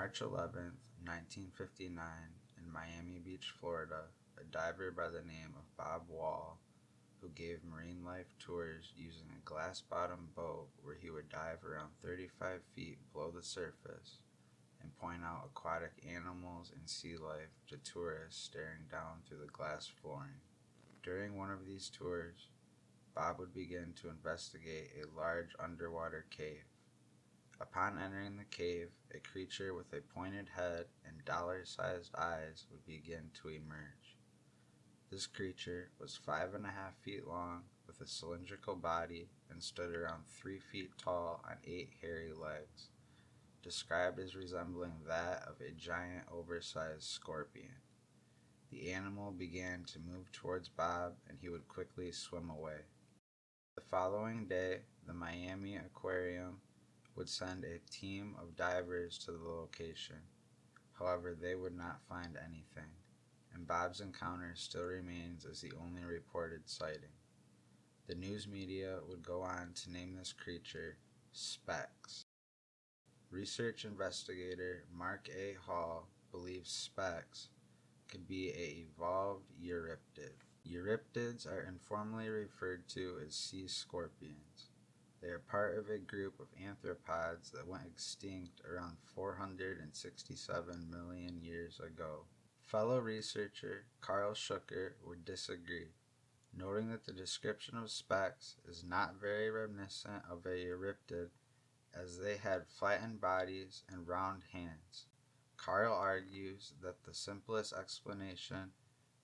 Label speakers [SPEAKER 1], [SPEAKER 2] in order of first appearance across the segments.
[SPEAKER 1] March 11th, 1959, in Miami Beach, Florida, a diver by the name of Bob Wall, who gave marine life tours using a glass-bottomed boat where he would dive around 35 feet below the surface and point out aquatic animals and sea life to tourists staring down through the glass flooring. During one of these tours, Bob would begin to investigate a large underwater cave. Upon entering the cave, a creature with a pointed head and dollar-sized eyes would begin to emerge. This creature was 5.5 feet long with a cylindrical body and stood around 3 feet tall on 8 hairy legs, described as resembling that of a giant oversized scorpion. The animal began to move towards Bob and he would quickly swim away. The following day, the Miami Aquarium would send a team of divers to the location. However, they would not find anything, and Bob's encounter still remains as the only reported sighting. The news media would go on to name this creature Specs. Research investigator Mark A. Hall believes Specs could be an evolved Euryptid. Euryptids are informally referred to as sea scorpions. They are part of a group of arthropods that went extinct around 467 million years ago. Fellow researcher Carl Schucker would disagree, noting that the description of Specs is not very reminiscent of a Euryptid, as they had flattened bodies and round hands. Carl argues that the simplest explanation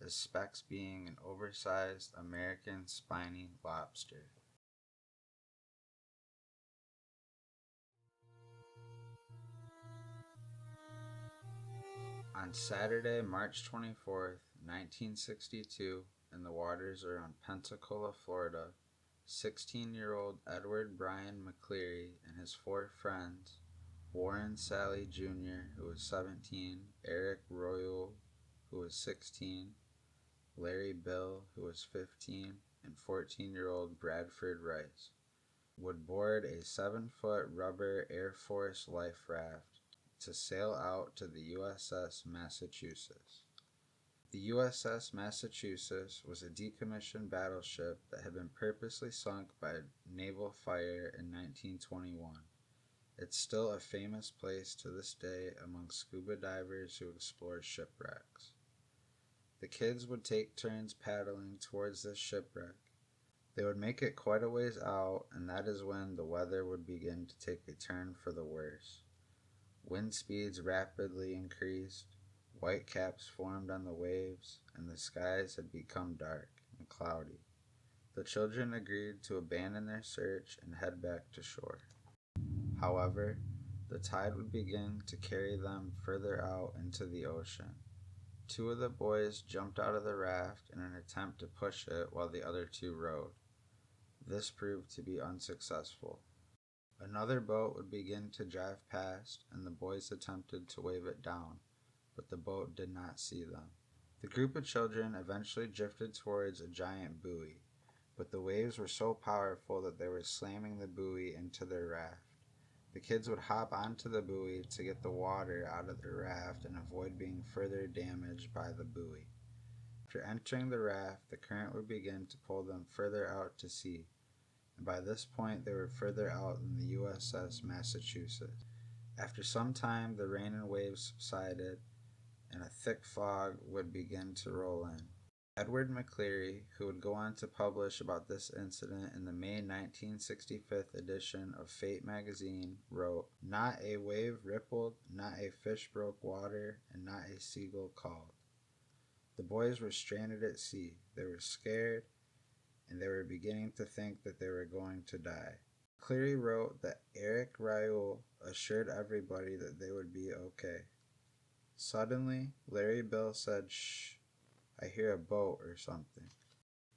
[SPEAKER 1] is Specs being an oversized American spiny lobster. On Saturday, March 24th, 1962, in the waters around Pensacola, Florida, 16-year-old Edward Brian McLeary and his 4 friends, Warren Sally Jr., who was 17, Eric Royal, who was 16, Larry Bill, who was 15, and 14-year-old Bradford Rice, would board a 7-foot rubber Air Force life raft to sail out to the USS Massachusetts. The USS Massachusetts was a decommissioned battleship that had been purposely sunk by naval fire in 1921. It's still a famous place to this day among scuba divers who explore shipwrecks. The kids would take turns paddling towards this shipwreck. They would make it quite a ways out, and that is when the weather would begin to take a turn for the worse. Wind speeds rapidly increased, white caps formed on the waves, and the skies had become dark and cloudy. The children agreed to abandon their search and head back to shore. However, the tide would begin to carry them further out into the ocean. 2 of the boys jumped out of the raft in an attempt to push it while the other 2 rowed. This proved to be unsuccessful. Another boat would begin to drive past, and the boys attempted to wave it down, but the boat did not see them. The group of children eventually drifted towards a giant buoy, but the waves were so powerful that they were slamming the buoy into their raft. The kids would hop onto the buoy to get the water out of their raft and avoid being further damaged by the buoy. After entering the raft, the current would begin to pull them further out to sea, and by this point they were further out than the USS Massachusetts. After some time, the rain and waves subsided, and a thick fog would begin to roll in. Edward McLeary, who would go on to publish about this incident in the May 1965 edition of Fate magazine, wrote, "Not a wave rippled, not a fish broke water, and not a seagull called." The boys were stranded at sea. They were scared, and they were beginning to think that they were going to die. Cleary wrote that Eric Raoul assured everybody that they would be okay. Suddenly, Larry Bill said, "Shh, I hear a boat or something."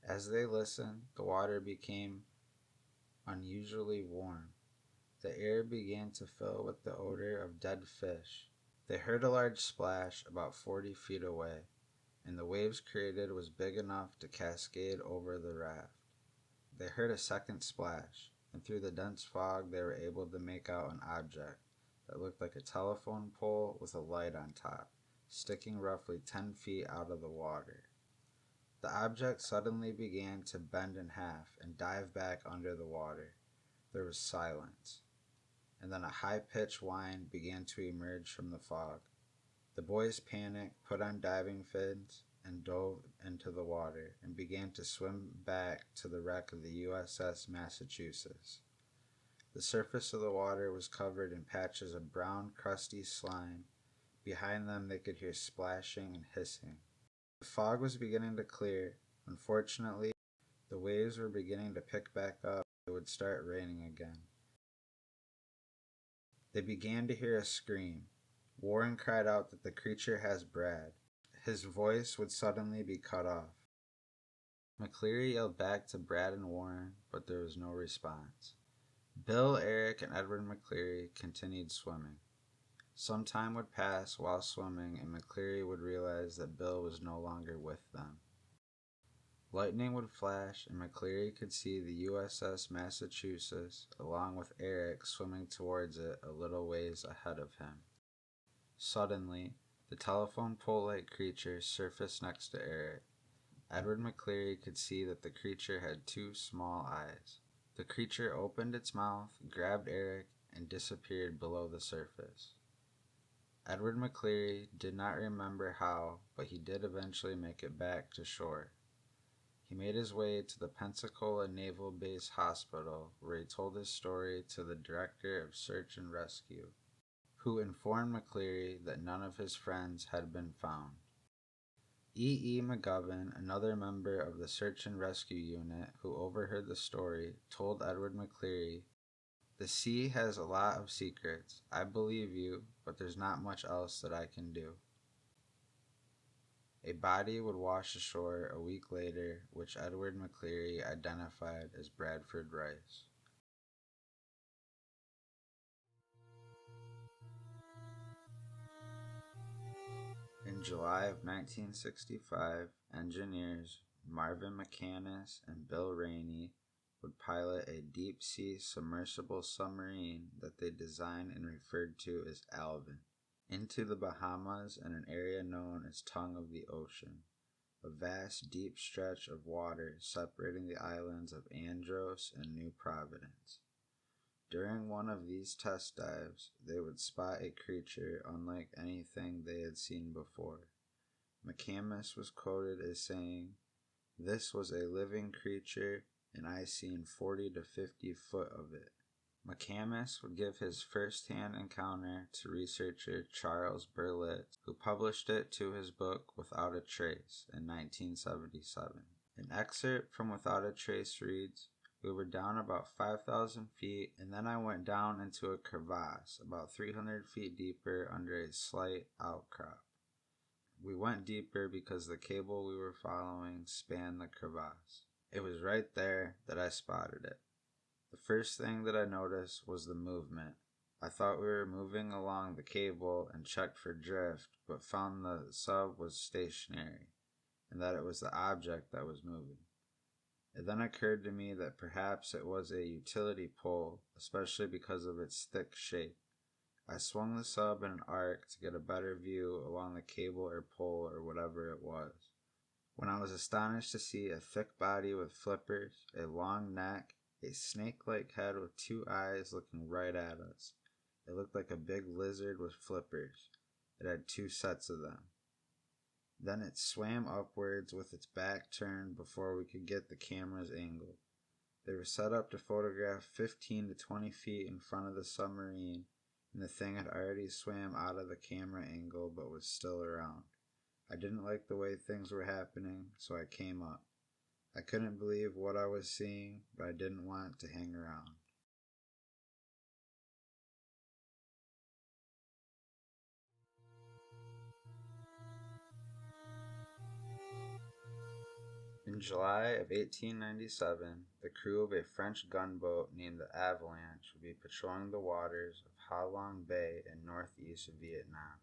[SPEAKER 1] As they listened, the water became unusually warm. The air began to fill with the odor of dead fish. They heard a large splash about 40 feet away, and the waves created was big enough to cascade over the raft. They heard a second splash, and through the dense fog they were able to make out an object, that looked like a telephone pole with a light on top, sticking roughly 10 feet out of the water. The object suddenly began to bend in half and dive back under the water. There was silence, and then a high-pitched whine began to emerge from the fog. The boys panicked, put on diving fins, and dove into the water and began to swim back to the wreck of the USS Massachusetts. The surface of the water was covered in patches of brown, crusty slime. Behind them they could hear splashing and hissing. The fog was beginning to clear. Unfortunately, the waves were beginning to pick back up. It would start raining again. They began to hear a scream. Warren cried out that the creature has Brad. His voice would suddenly be cut off. McLeary yelled back to Brad and Warren, but there was no response. Bill, Eric, and Edward McLeary continued swimming. Some time would pass while swimming, and McLeary would realize that Bill was no longer with them. Lightning would flash, and McLeary could see the USS Massachusetts, along with Eric, swimming towards it a little ways ahead of him. Suddenly, the telephone pole-like creature surfaced next to Eric. Edward McLeary could see that the creature had two small eyes. The creature opened its mouth, grabbed Eric, and disappeared below the surface. Edward McLeary did not remember how, but he did eventually make it back to shore. He made his way to the Pensacola Naval Base Hospital, where he told his story to the Director of Search and Rescue, who informed McLeary that none of his friends had been found. E. McGovern, another member of the Search and Rescue Unit who overheard the story, told Edward McLeary, "The sea has a lot of secrets. I believe you, but there's not much else that I can do." A body would wash ashore a week later, which Edward McLeary identified as Bradford Rice. In July of 1965, engineers Marvin McCandless and Bill Rainey would pilot a deep-sea submersible submarine that they designed and referred to as Alvin into the Bahamas and an area known as Tongue of the Ocean, a vast, deep stretch of water separating the islands of Andros and New Providence. During one of these test dives, they would spot a creature unlike anything they had seen before. McCandless was quoted as saying, "This was a living creature, and I seen 40 to 50 foot of it." McCandless would give his first-hand encounter to researcher Charles Berlitz, who published it to his book Without a Trace in 1977. An excerpt from Without a Trace reads, "We were down about 5,000 feet, and then I went down into a crevasse about 300 feet deeper under a slight outcrop. We went deeper because the cable we were following spanned the crevasse. It was right there that I spotted it. The first thing that I noticed was the movement. I thought we were moving along the cable and checked for drift, but found the sub was stationary, and that it was the object that was moving. It then occurred to me that perhaps it was a utility pole, especially because of its thick shape. I swung the sub in an arc to get a better view along the cable or pole or whatever it was. When I was astonished to see a thick body with flippers, a long neck, a snake-like head with two eyes looking right at us. It looked like a big lizard with flippers. It had two sets of them. Then it swam upwards with its back turned before we could get the camera's angle. They were set up to photograph 15 to 20 feet in front of the submarine, and the thing had already swam out of the camera angle but was still around. I didn't like the way things were happening, so I came up. I couldn't believe what I was seeing, but I didn't want to hang around." In July of 1897, the crew of a French gunboat named the Avalanche would be patrolling the waters of Ha Long Bay in northeast Vietnam.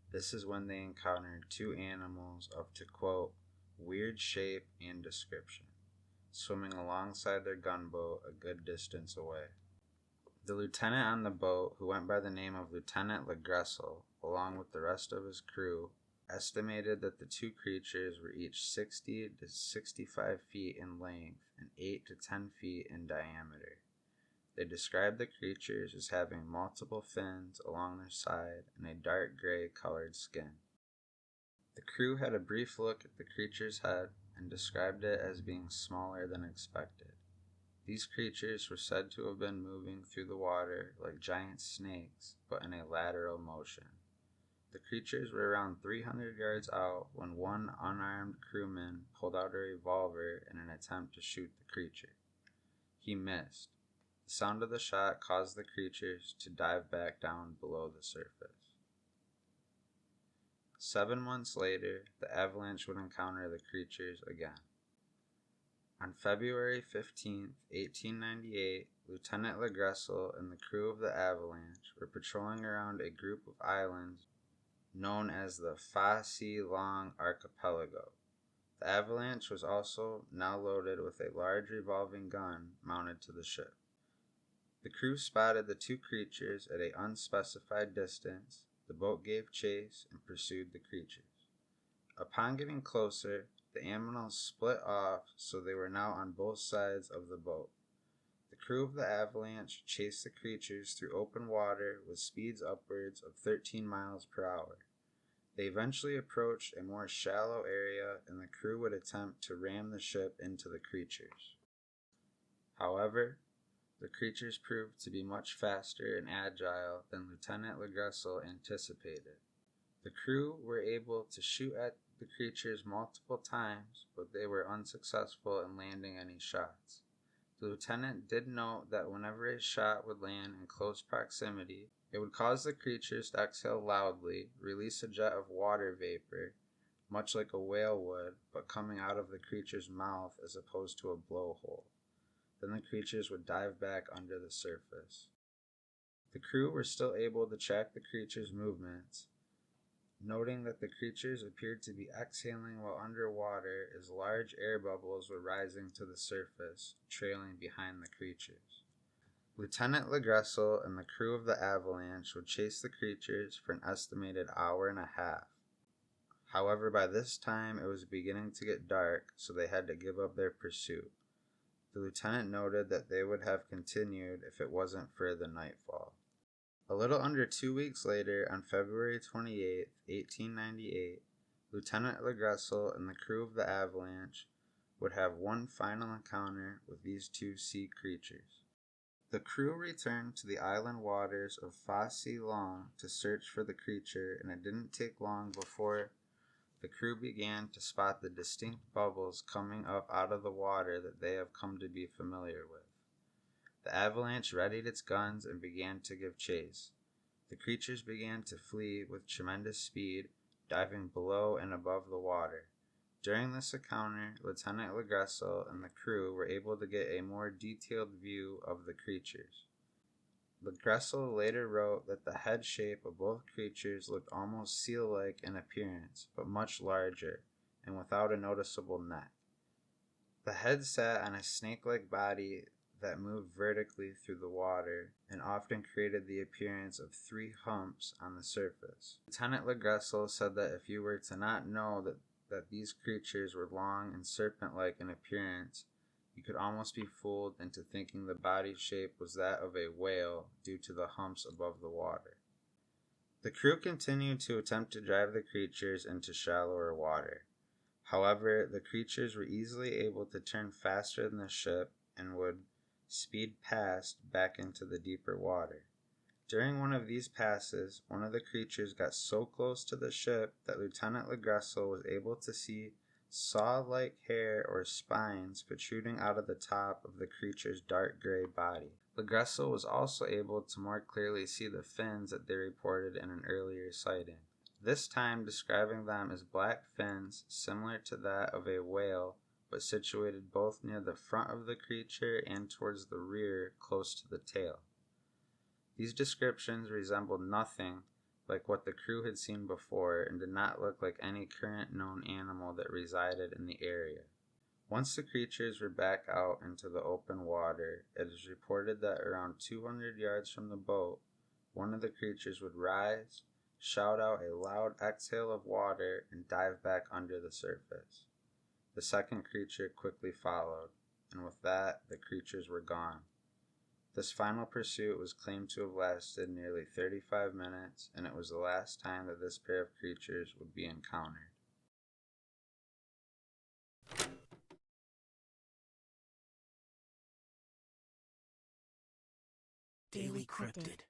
[SPEAKER 1] This is when they encountered two animals of, to quote, "weird shape and description," swimming alongside their gunboat a good distance away. The lieutenant on the boat, who went by the name of Lieutenant LeGressel, along with the rest of his crew, estimated that the two creatures were each 60 to 65 feet in length and 8 to 10 feet in diameter. They described the creatures as having multiple fins along their side and a dark gray colored skin. The crew had a brief look at the creature's head and described it as being smaller than expected. These creatures were said to have been moving through the water like giant snakes, but in a lateral motion. The creatures were around 300 yards out when one unarmed crewman pulled out a revolver in an attempt to shoot the creature. He missed. The sound of the shot caused the creatures to dive back down below the surface. 7 months later, the Avalanche would encounter the creatures again. On February 15, 1898, Lieutenant LeGressel and the crew of the Avalanche were patrolling around a group of islands known as the Fa Si Long Archipelago. The Avalanche was also now loaded with a large revolving gun mounted to the ship. The crew spotted the two creatures at an unspecified distance. The boat gave chase and pursued the creatures. Upon getting closer, the animals split off, so they were now on both sides of the boat. The crew of the Avalanche chased the creatures through open water with speeds upwards of 13 miles per hour. They eventually approached a more shallow area, and the crew would attempt to ram the ship into the creatures. However, the creatures proved to be much faster and agile than Lieutenant LeGressel anticipated. The crew were able to shoot at the creatures multiple times, but they were unsuccessful in landing any shots. The lieutenant did note that whenever a shot would land in close proximity, it would cause the creatures to exhale loudly, release a jet of water vapor, much like a whale would, but coming out of the creature's mouth as opposed to a blowhole. Then the creatures would dive back under the surface. The crew were still able to track the creatures' movements, noting that the creatures appeared to be exhaling while underwater as large air bubbles were rising to the surface, trailing behind the creatures. Lieutenant LeGressel and the crew of the Avalanche would chase the creatures for an estimated hour and a half. However, by this time it was beginning to get dark, so they had to give up their pursuit. The lieutenant noted that they would have continued if it wasn't for the nightfall. A little under 2 weeks later, on February 28, 1898, Lieutenant LeGressel and the crew of the Avalanche would have one final encounter with these two sea creatures. The crew returned to the island waters of Fa Si Long to search for the creature, and it didn't take long before the crew began to spot the distinct bubbles coming up out of the water that they have come to be familiar with. The Avalanche readied its guns and began to give chase. The creatures began to flee with tremendous speed, diving below and above the water. During this encounter, Lieutenant LeGressel and the crew were able to get a more detailed view of the creatures. LeGressel later wrote that the head shape of both creatures looked almost seal-like in appearance, but much larger, and without a noticeable neck. The head sat on a snake-like body that moved vertically through the water, and often created the appearance of 3 humps on the surface. Lieutenant LeGressel said that if you were to not know that these creatures were long and serpent-like in appearance, you could almost be fooled into thinking the body shape was that of a whale due to the humps above the water. The crew continued to attempt to drive the creatures into shallower water. However, the creatures were easily able to turn faster than the ship and would speed past back into the deeper water. During one of these passes, one of the creatures got so close to the ship that Lieutenant LeGressel was able to see saw-like hair or spines protruding out of the top of the creature's dark gray body. LeGressel was also able to more clearly see the fins that they reported in an earlier sighting, this time describing them as black fins similar to that of a whale, but situated both near the front of the creature and towards the rear, close to the tail. These descriptions resembled nothing like what the crew had seen before and did not look like any current known animal that resided in the area. Once the creatures were back out into the open water, it is reported that around 200 yards from the boat, one of the creatures would rise, shout out a loud exhale of water, and dive back under the surface. The second creature quickly followed, and with that, the creatures were gone. This final pursuit was claimed to have lasted nearly 35 minutes, and it was the last time that this pair of creatures would be encountered.
[SPEAKER 2] Daily Cryptid.